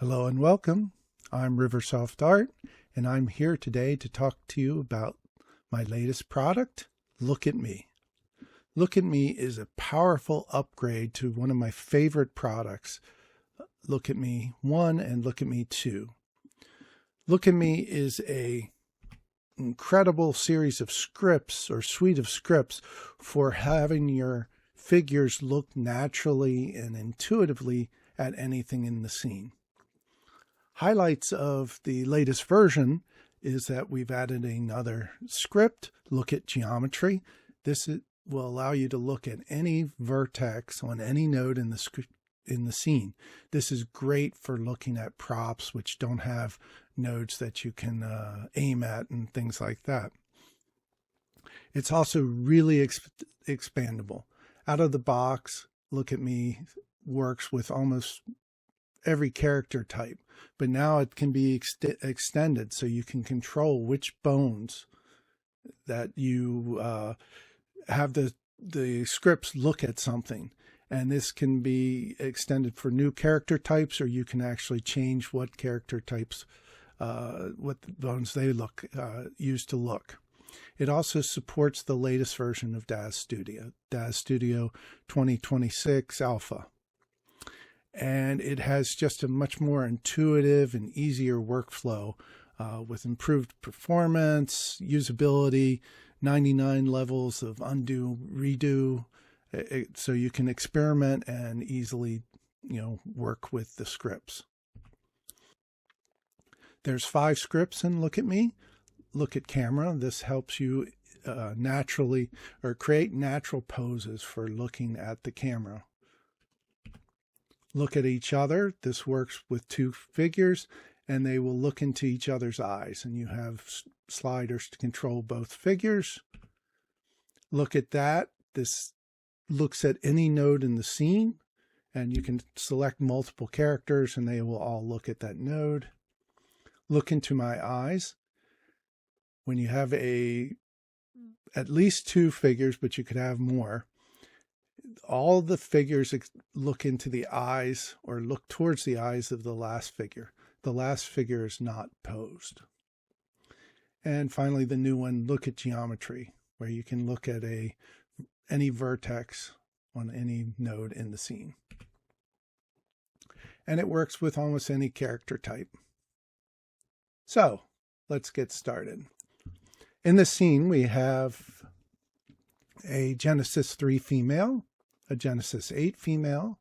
Hello and welcome. I'm Riversoft Art, and I'm here today to talk to you about my latest product, Look at Me. Look at Me is a powerful upgrade to one of my favorite products, Look at Me 1 and Look at Me 2. Look at Me is an incredible series of scripts or suite of scripts for having your figures look naturally and intuitively at anything in the scene. Highlights of the latest version is that we've added another script, Look at Geometry. This will allow you to look at any vertex on any node in the scene. This is great for looking at props which don't have nodes that you can aim at and things like that. It's also really expandable. Out of the box, Look at Me works with almost every character type, but now it can be extended so you can control which bones that you have the scripts look at something. And this can be extended for new character types, or you can actually change what character types, what bones they use to look. It also supports the latest version of Daz Studio, Daz Studio 2026 Alpha. And it has just a much more intuitive and easier workflow with improved performance, usability, 99 levels of undo, redo, so you can experiment and easily, work with the scripts. There's 5 scripts in Look at Me. Look at Camera. This helps you naturally or create natural poses for looking at the camera. Look at Each Other. This works with 2 figures, and they will look into each other's eyes, and you have sliders to control both figures. Look at That. This looks at any node in the scene, and you can select multiple characters, and they will all look at that node. Look Into My Eyes. When you have at least 2 figures, but you could have more, all the figures look into the eyes or look towards the eyes of the last figure. The last figure is not posed. And finally, the new one, Look at Geometry, where you can look at any vertex on any node in the scene. And it works with almost any character type. So let's get started. In the scene, we have a Genesis 3 female, a Genesis 8 female,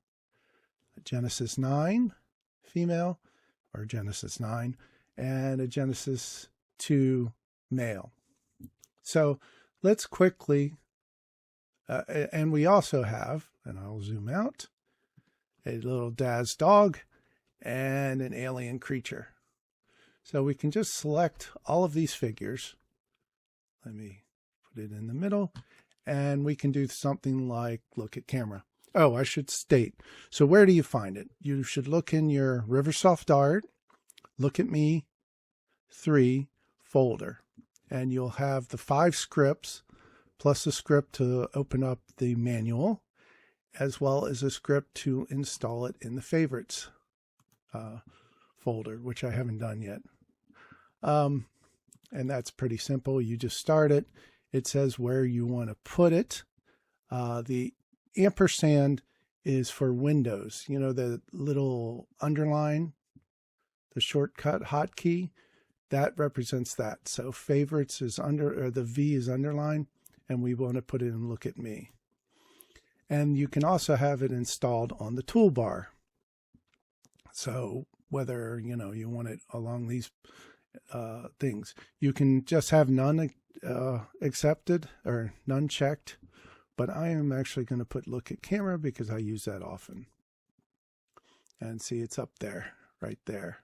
a Genesis 9 female, or Genesis 9, and a Genesis 2 male. So let's quickly, and we also have, and I'll zoom out, a little Daz dog and an alien creature. So we can just select all of these figures. Let me put it in the middle. And we can do something like Look at Camera. Oh, I should state. So where do you find it? You should look in your Riversoft Art, Look at Me 3 folder. And you'll have the 5 scripts, plus a script to open up the manual, as well as a script to install it in the favorites folder, which I haven't done yet. And that's pretty simple. You just start it. It says where you want to put it. The ampersand is for Windows. The little underline, the shortcut hotkey, that represents that. So favorites is the V is underlined, and we want to put it in Look at Me. And you can also have it installed on the toolbar. So whether, you want it along these things, you can just have none accepted or none checked, but I am actually going to put Look at Camera because I use that often. And see, it's up there, right there.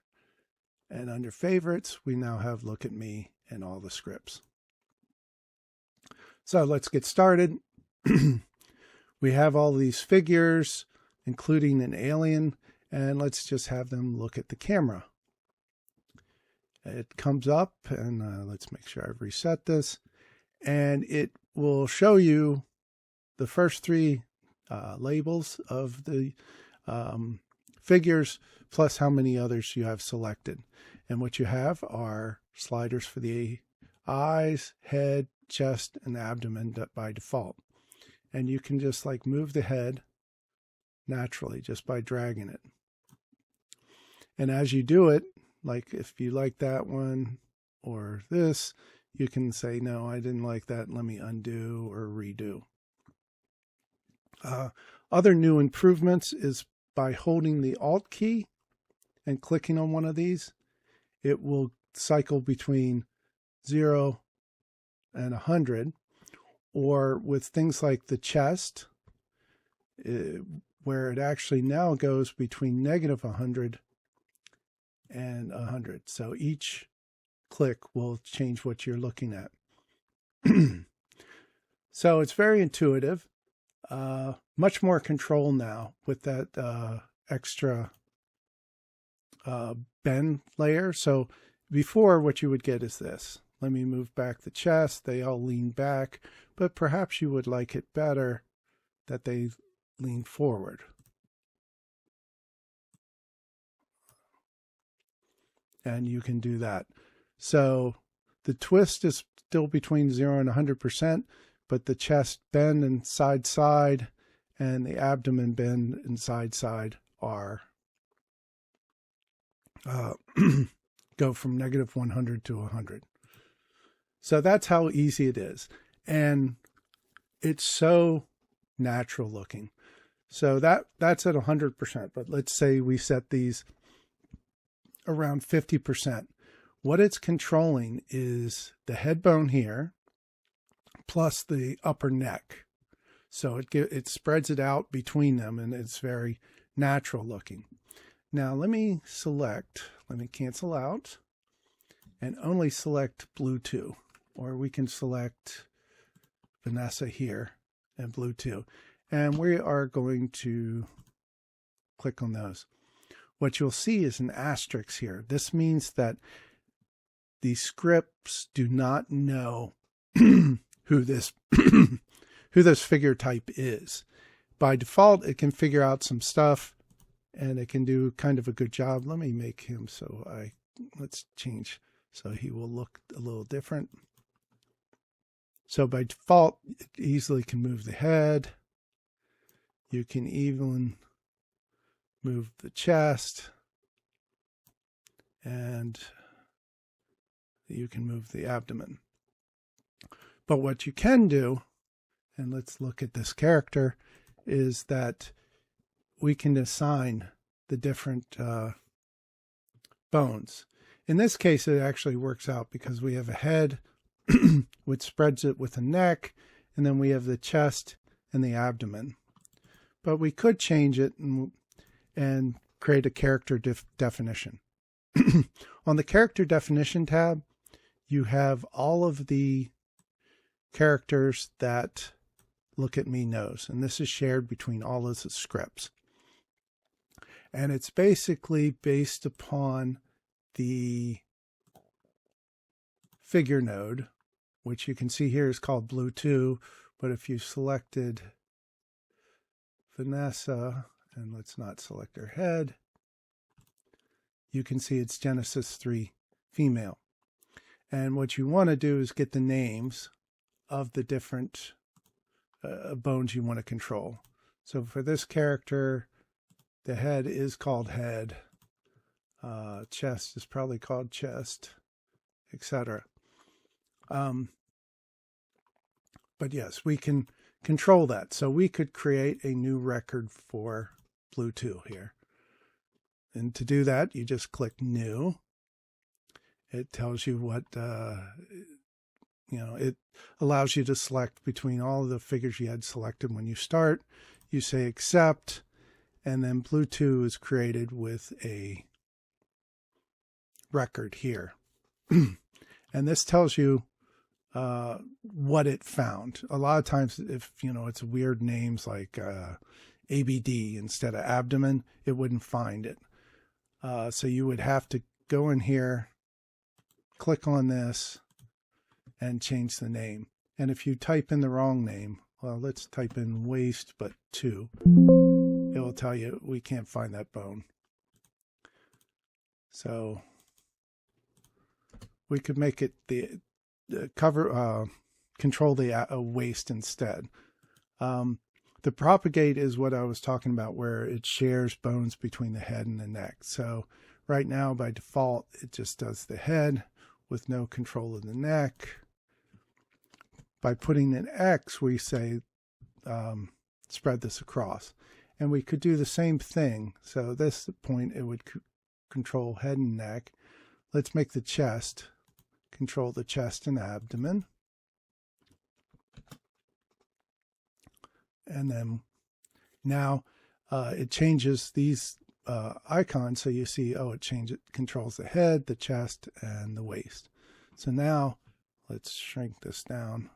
And under favorites, we now have Look at Me and all the scripts. So let's get started. We have all these figures, including an alien, and let's just have them look at the camera. It comes up, and let's make sure I've reset this, and it will show you the first 3 labels of the figures plus how many others you have selected. And what you have are sliders for the eyes, head, chest, and abdomen by default. And you can just like move the head naturally just by dragging it. And as you do it, like if you like that one or this, you can say, no, I didn't like that. Let me undo or redo. Other new improvements is by holding the Alt key and clicking on one of these, it will cycle between 0 and 100, or with things like the chest, where it actually now goes between -100 and 100. So each click will change what you're looking at. So it's very intuitive. Much more control now with that extra bend layer. So before, what you would get is this. Let me move back the chest. They all lean back, but perhaps you would like it better that they lean forward. And you can do that. So the twist is still between 0 and 100%, but the chest bend and side and the abdomen bend and side are go from -100 to 100. So that's how easy it is. And it's so natural looking. So that's at 100%, but let's say we set these around 50%. What it's controlling is the head bone here plus the upper neck. So it spreads it out between them, and it's very natural looking. Now let me cancel out and only select blue 2, or we can select Vanessa here and blue 2. And we are going to click on those. What you'll see is an asterisk here. This means that the scripts do not know who this figure type is. By default, it can figure out some stuff, and it can do kind of a good job. Let me make him let's change so he will look a little different. So by default, it easily can move the head. You can even move the chest, and you can move the abdomen. But what you can do, and let's look at this character, is that we can assign the different bones. In this case, it actually works out because we have a head, which spreads it with a neck, and then we have the chest and the abdomen. But we could change it and create a character definition. On the character definition tab, you have all of the characters that Look at Me knows, and this is shared between all of the scripts. And it's basically based upon the figure node, which you can see here is called blue 2, but if you selected Vanessa, and let's not select her head, you can see it's Genesis 3 female. And what you want to do is get the names of the different bones you want to control. So for this character, the head is called head, chest is probably called chest, etc. But yes, we can control that. So we could create a new record for blue 2 here. And to do that, you just click New. It tells you what, it allows you to select between all of the figures you had selected when you start. You say Accept, and then blue 2 is created with a record here. And this tells you what it found. A lot of times, if it's weird names like ABD instead of abdomen, it wouldn't find it. So you would have to go in here, click on this, and change the name. And if you type in the wrong name, well, let's type in waist but 2. It will tell you we can't find that bone. So we could make it the control the waist instead. The propagate is what I was talking about, where it shares bones between the head and the neck. So right now, by default, it just does the head with no control of the neck. By putting an X, we say spread this across. And we could do the same thing. So at this point, it would control head and neck. Let's make the chest control the chest and abdomen. And then now it changes these icons. So you see, oh, it controls the head, the chest, and the waist. So now let's shrink this down.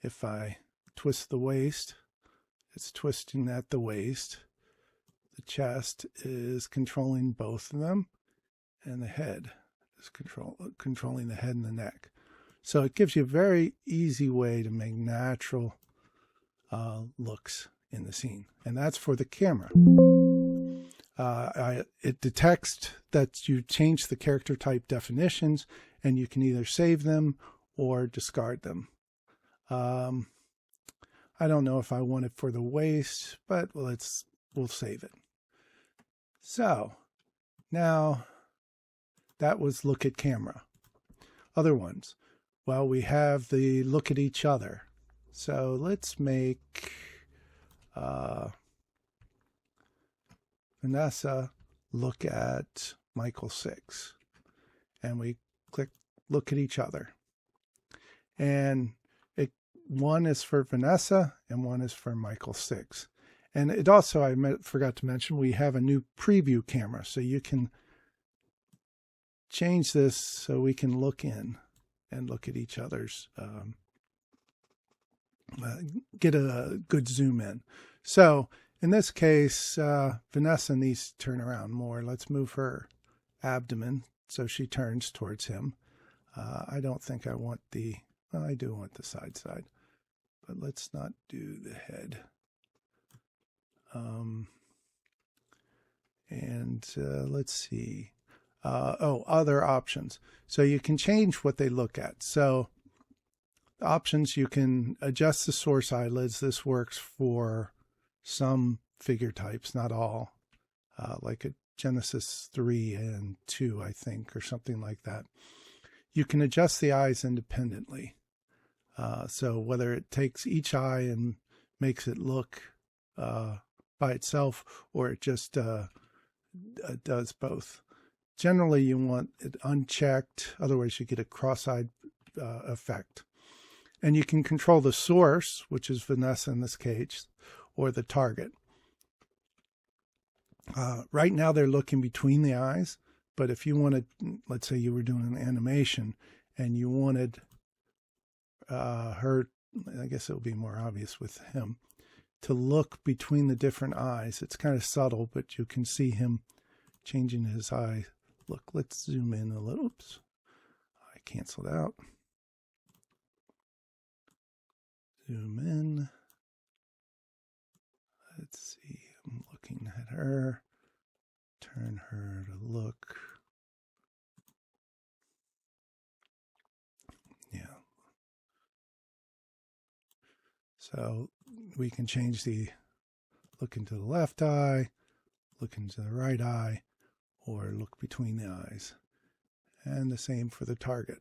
If I twist the waist, it's twisting at the waist. The chest is controlling both of them, and the head is controlling the head and the neck. So it gives you a very easy way to make natural looks in the scene, and that's for the camera. It detects that you change the character type definitions, and you can either save them or discard them. I don't know if I want it for the waist, but we'll save it. So now that was look at camera. Other ones. Well, we have the look at each other. So let's make Vanessa look at Michael 6. And we click look at each other. And one is for Vanessa and one is for Michael 6. And it also, I forgot to mention, we have a new preview camera. So you can change this so we can look in and look at each other's, get a good zoom in. So in this case, Vanessa needs to turn around more. Let's move her abdomen so she turns towards him. I don't think I want well, I do want the side, but let's not do the head. Let's see. Other options. So you can change what they look at. So the options, you can adjust the source eyelids. This works for some figure types, not all, like a Genesis 3 and 2, I think, or something like that. You can adjust the eyes independently. So whether it takes each eye and makes it look by itself, or it just does both. Generally, you want it unchecked, otherwise you get a cross-eyed effect. And you can control the source, which is Vanessa in this case, or the target. Right now they're looking between the eyes, but if you wanted, let's say you were doing an animation and you wanted her, I guess it would be more obvious with him, to look between the different eyes. It's kind of subtle, but you can see him changing his eye. Look, let's zoom in a little. Oops, I canceled out. Zoom in. Let's see, I'm looking at her. Turn her to look. Yeah. So we can change the look into the left eye, look into the right eye, or look between the eyes. And the same for the target.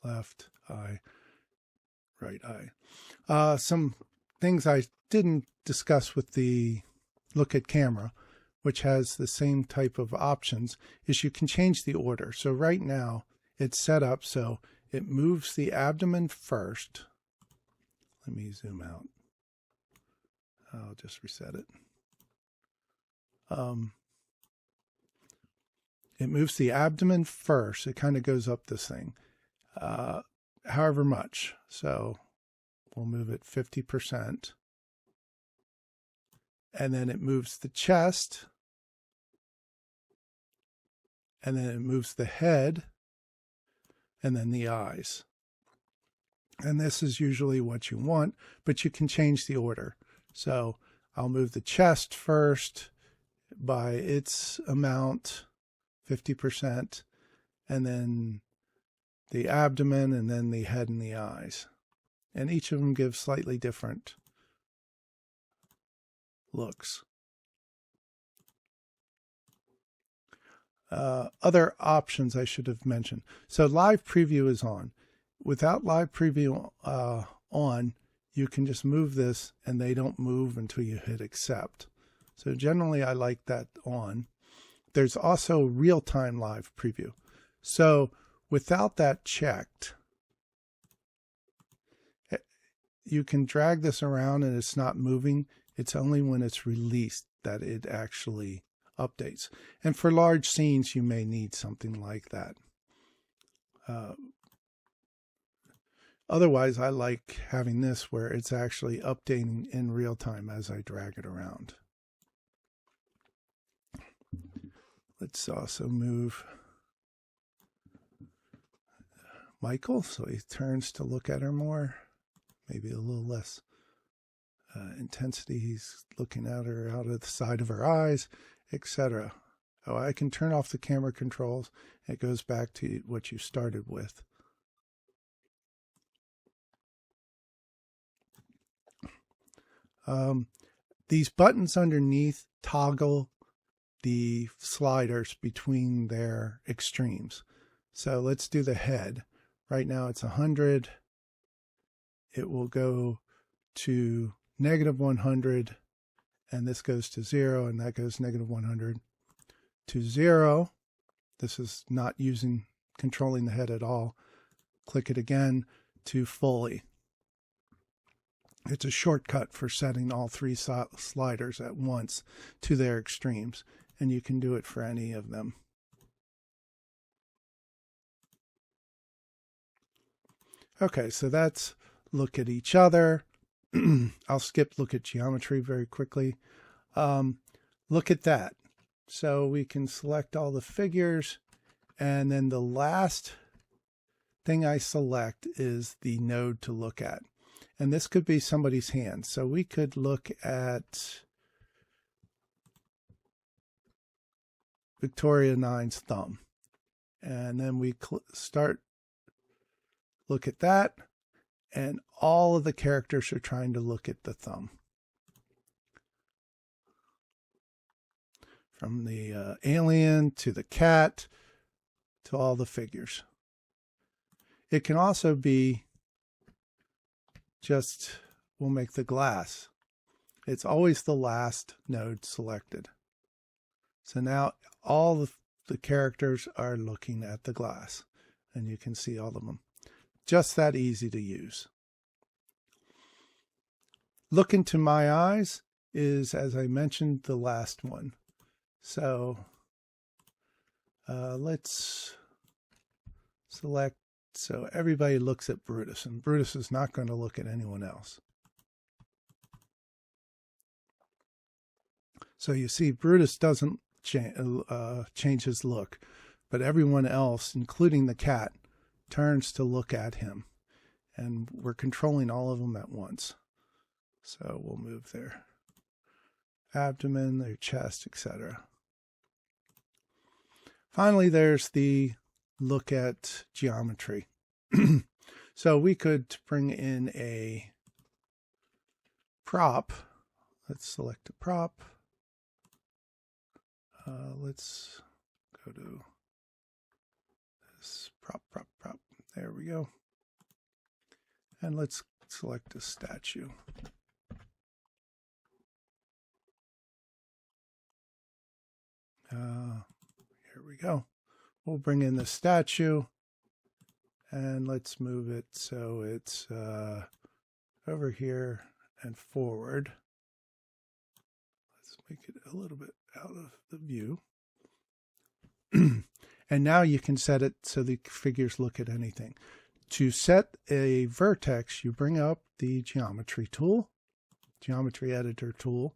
Left eye, right eye. Some things I didn't discuss with the look at camera, which has the same type of options, is you can change the order. So right now it's set up so it moves the abdomen first. Let me zoom out. I'll just reset it. It moves the abdomen first. It kind of goes up this thing, however much. So we'll move it 50%. And then it moves the chest. And then it moves the head. And then the eyes. And this is usually what you want, but you can change the order. So I'll move the chest first by its amount, 50%, and then the abdomen, and then the head and the eyes. And each of them gives slightly different looks. Other options I should have mentioned. So live preview is on. Without live preview on, you can just move this and they don't move until you hit accept. So generally I like that on. There's also real-time live preview. So without that checked, you can drag this around and it's not moving. It's only when it's released that it actually updates. And for large scenes, you may need something like that. Otherwise, I like having this where it's actually updating in real time as I drag it around. Let's also move Michael so he turns to look at her more. Maybe a little less intensity. He's looking at her out of the side of her eyes, etc. Oh, I can turn off the camera controls. It goes back to what you started with. These buttons underneath toggle the sliders between their extremes. So let's do the head. Right now it's 100. It will go to -100, and this goes to 0, and that goes -100 to 0. This is not controlling the head at all. Click it again to fully. It's a shortcut for setting all three sliders at once to their extremes, and you can do it for any of them. Okay, so that's look at each other. I'll skip look at geometry very quickly. Look at that. So we can select all the figures, and then the last thing I select is the node to look at. And this could be somebody's hand. So we could look at Victoria 9's thumb. And then we look at that. And all of the characters are trying to look at the thumb. From the alien to the cat to all the figures. It can also be we'll make the glass. It's always the last node selected. So now all the characters are looking at the glass, and you can see all of them. Just that easy to use. Look into my eyes is, as I mentioned, the last one. So let's select. So everybody looks at Brutus, and Brutus is not going to look at anyone else. So you see Brutus doesn't change his look, but everyone else, including the cat, turns to look at him. And we're controlling all of them at once. So we'll move their abdomen, their chest, etc. Finally, there's the look at geometry. So we could bring in a prop. Let's select a prop. Let's go to this prop. There we go. And let's select a statue. Here we go. We'll bring in the statue and let's move it so it's over here and forward. Let's make it a little bit out of the view. And now you can set it so the figures look at anything. To set a vertex, you bring up the geometry tool, geometry editor tool,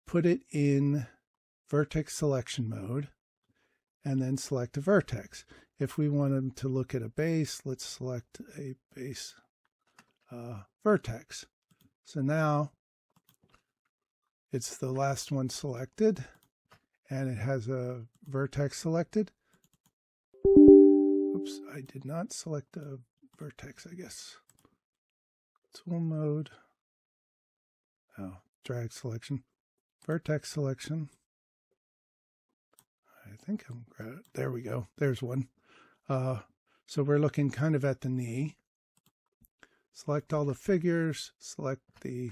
put it in vertex selection mode, and then select a vertex. If we want them to look at a base, let's select a base vertex. So now It's the last one selected, and it has a vertex selected. Oops, I did not select a vertex, I guess. Tool mode. Oh, drag selection. Vertex selection. I think there we go. There's one. So we're looking kind of at the knee. Select all the figures. Select the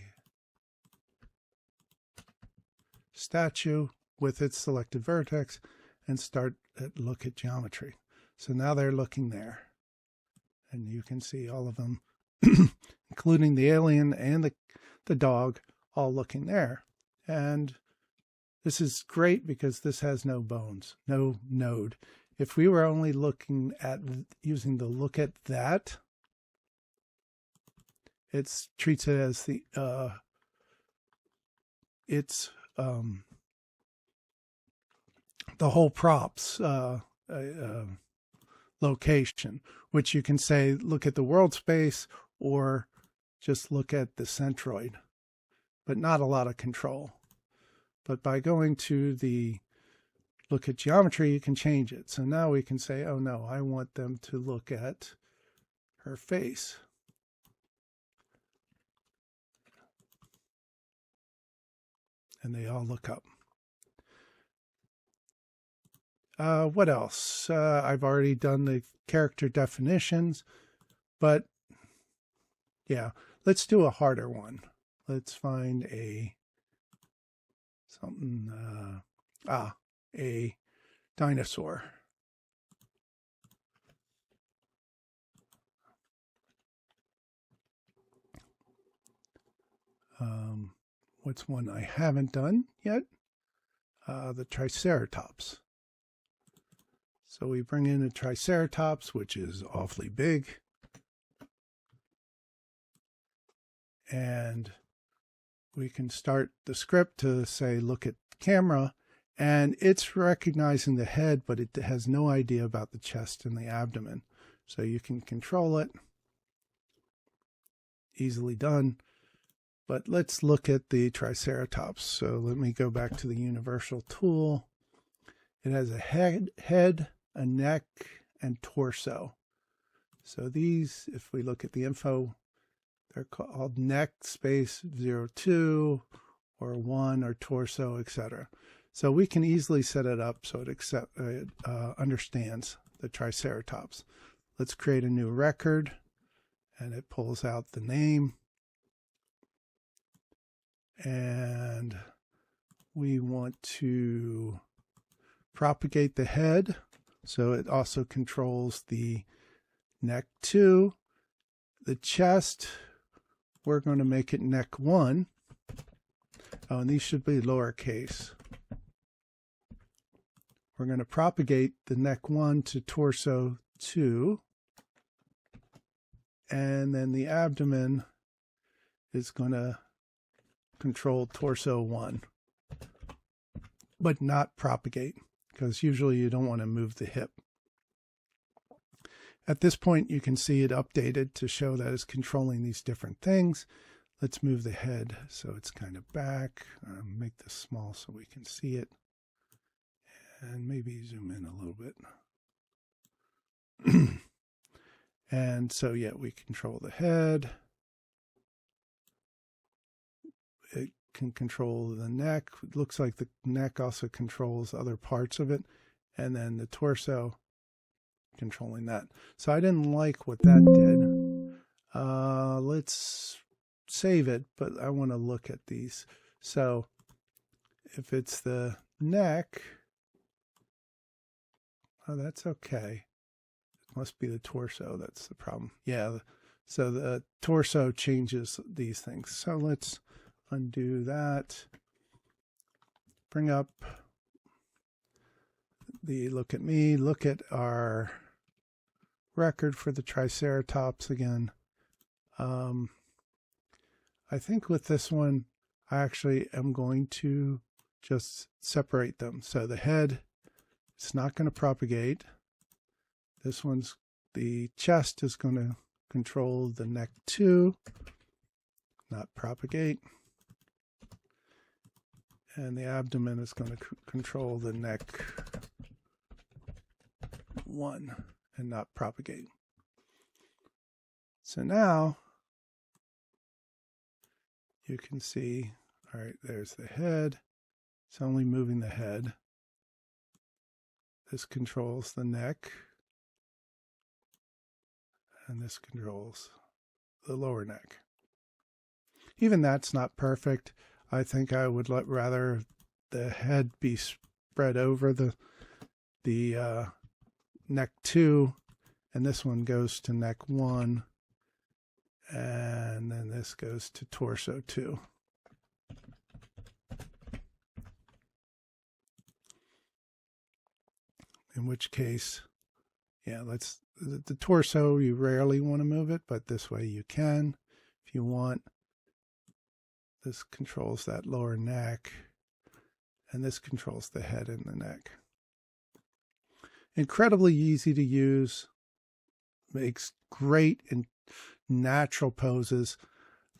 statue with its selected vertex and start at look at geometry. So now they're looking there. And you can see all of them, including the alien and the dog, all looking there. And this is great because this has no bones, no node. If we were only looking at using the look at that, it treats it as the whole prop's location, which you can say look at the world space or just look at the centroid, but not a lot of control. But by going to the look at geometry, you can change it. So now we can say, oh no, I want them to look at her face. And they all look up. What else? I've already done the character definitions, but yeah, let's do a harder one. Let's find a dinosaur. What's one I haven't done yet? The Triceratops. So we bring in a Triceratops, which is awfully big. And we can start the script to say, look at the camera, and it's recognizing the head, but it has no idea about the chest and the abdomen. So you can control it. Easily done. But let's look at the Triceratops. So let me go back to the universal tool. It has a head, a neck, and torso. So these, if we look at the info, they're called neck space 02 or 1 or torso, etc. So we can easily set it up so it understands the Triceratops. Let's create a new record, and it pulls out the name. And we want to propagate the head, so it also controls the neck 2. The chest, we're going to make it neck 1. Oh, and these should be lowercase. We're going to propagate the neck 1 to torso 2. And then the abdomen is going to control torso 1, but not propagate, because usually you don't want to move the hip. At this point, you can see it updated to show that it's controlling these different things. Let's move the head so it's kind of back. Make this small so we can see it. And maybe zoom in a little bit. And so, yeah, we control the head. It can control the neck. It looks like the neck also controls other parts of it. And then the torso, controlling that. So I didn't like what that did. Let's save it, but I want to look at these. So if it's the neck, oh, that's okay. It must be the torso. That's the problem. Yeah. So the torso changes these things. So let's undo that. Bring up the look at me. Look at our record for the Triceratops again. I think with this one, I actually am going to just separate them. So the head, it's not going to propagate. This one's, the chest is going to control the neck 2, not propagate. And the abdomen is going to control the neck 1 and not propagate. So now you can see, all right, there's the head. It's only moving the head. This controls the neck. And this controls the lower neck. Even that's not perfect. I think I would rather the head be spread over the neck 2, and this one goes to neck 1, and then this goes to torso 2. In which case, yeah, the torso, you rarely want to move it, but this way you can if you want. This controls that lower neck, and this controls the head and the neck. Incredibly easy to use, makes great and natural poses.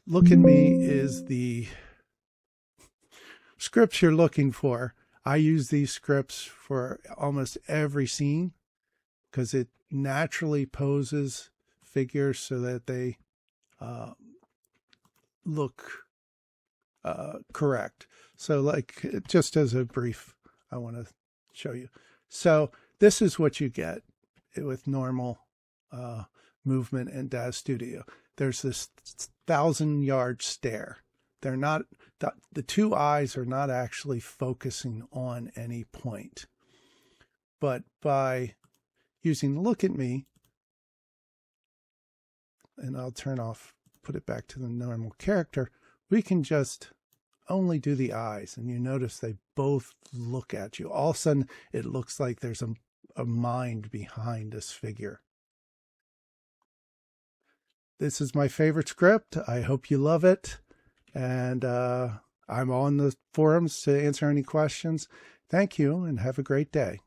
Look at Me is the scripts you're looking for. I use these scripts for almost every scene because it naturally poses figures so that they look correct. So like, just as a brief, I want to show you. So this is what you get with normal movement in Daz Studio. There's this 1,000-yard stare. They're not, the two eyes are not actually focusing on any point. But by using Look at Me, and I'll turn off, put it back to the normal character, we can just only do the eyes, and you notice they both look at you. All of a sudden, it looks like there's a mind behind this figure. This is my favorite script. I hope you love it. And I'm on the forums to answer any questions. Thank you, and have a great day.